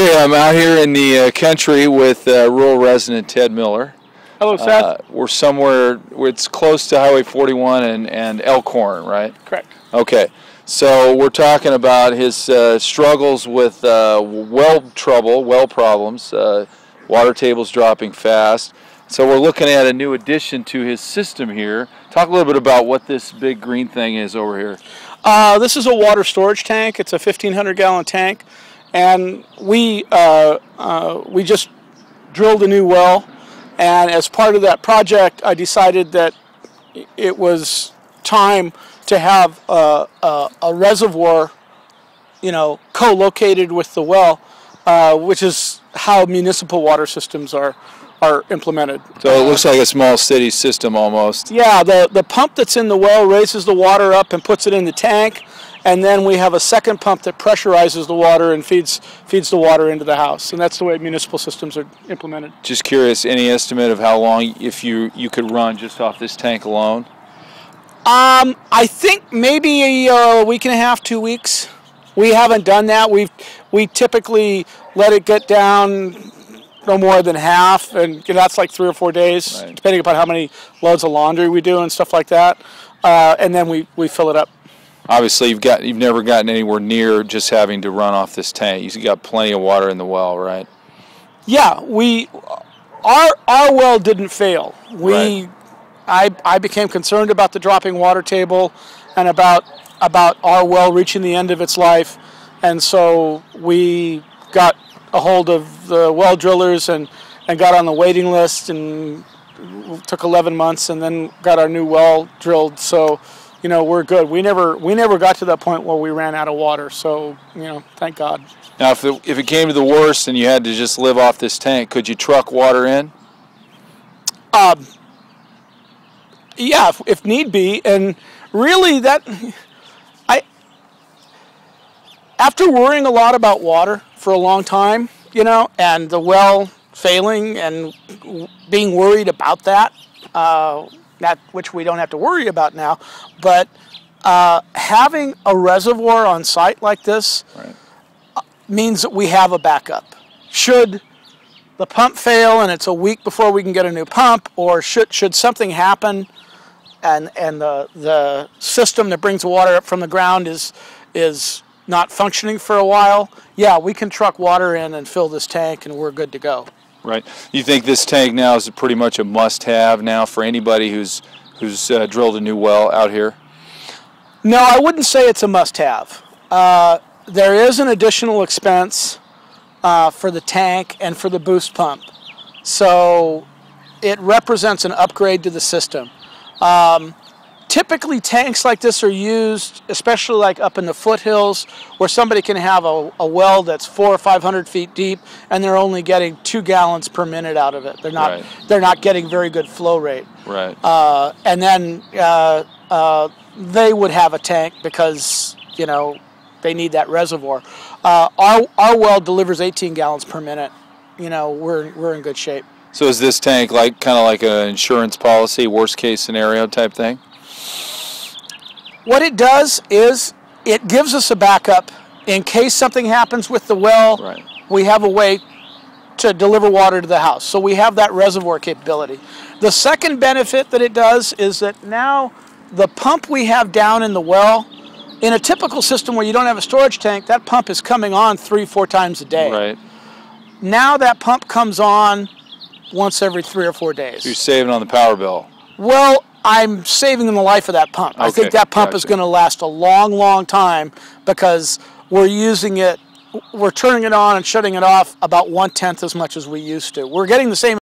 Okay, I'm out here in the country with rural resident Ted Miller. Hello, Seth. We're somewhere, it's close to Highway 41 and Elkhorn, right? Correct. Okay, so we're talking about his struggles with well problems, water tables dropping fast. So we're looking at a new addition to his system here. Talk a little bit about what this big green thing is over here. This is a water storage tank. It's a 1,500-gallon tank, and we just drilled a new well. And as part of that project, I decided that it was time to have a reservoir, co-located with the well, which is how municipal water systems are implemented. So it looks like a small city system almost. Yeah, the pump that's in the well raises the water up and puts it in the tank, and then we have a second pump that pressurizes the water and feeds the water into the house. And that's the way municipal systems are implemented. Just curious, any estimate of how long if you could run just off this tank alone? I think maybe a week and a half, 2 weeks. We haven't done that. We typically let it get down no more than half, and that's like 3 or 4 days, right, depending upon how many loads of laundry we do and stuff like that. And then we fill it up. Well, you've never gotten anywhere near just having to run off this tank. You've got plenty of water in the well, right? Yeah, our well didn't fail. Right. I became concerned about the dropping water table and about our well reaching the end of its life, and so we got a hold of the well drillers and got on the waiting list, and took 11 months, and then got our new well drilled. So, we're good. We never got to that point where we ran out of water. So, thank God. Now, if it came to the worst and you had to just live off this tank, could you truck water in? Yeah, if need be. And really, after worrying a lot about water for a long time, and the well failing and being worried about that, which we don't have to worry about now, but having a reservoir on site like this, right, means that we have a backup. Should the pump fail and it's a week before we can get a new pump, or should something happen and the system that brings the water up from the ground is not functioning for a while, yeah, we can truck water in and fill this tank and we're good to go. Right. You think this tank now is pretty much a must-have now for anybody who's drilled a new well out here? No, I wouldn't say it's a must-have. There is an additional expense for the tank and for the boost pump, so it represents an upgrade to the system. Typically, tanks like this are used, especially like up in the foothills, where somebody can have a well that's 400 or 500 feet deep, and they're only getting 2 gallons per minute out of it. They're not getting very good flow rate. Right. And then they would have a tank because they need that reservoir. Our well delivers 18 gallons per minute. We're in good shape. So is this tank kind of like an insurance policy, worst case scenario type thing? What it does is it gives us a backup in case something happens with the well. Right. We have a way to deliver water to the house. So we have that reservoir capability. The second benefit that it does is that now the pump we have down in the well, in a typical system where you don't have a storage tank, that pump is coming on 3-4 times a day. Right. Now that pump comes on once every 3 or 4 days. So you're saving on the power bill. Well, I'm saving in the life of that pump. Okay, I think that pump is going to last a long, long time because we're turning it on and shutting it off about 1/10 as much as we used to. We're getting the same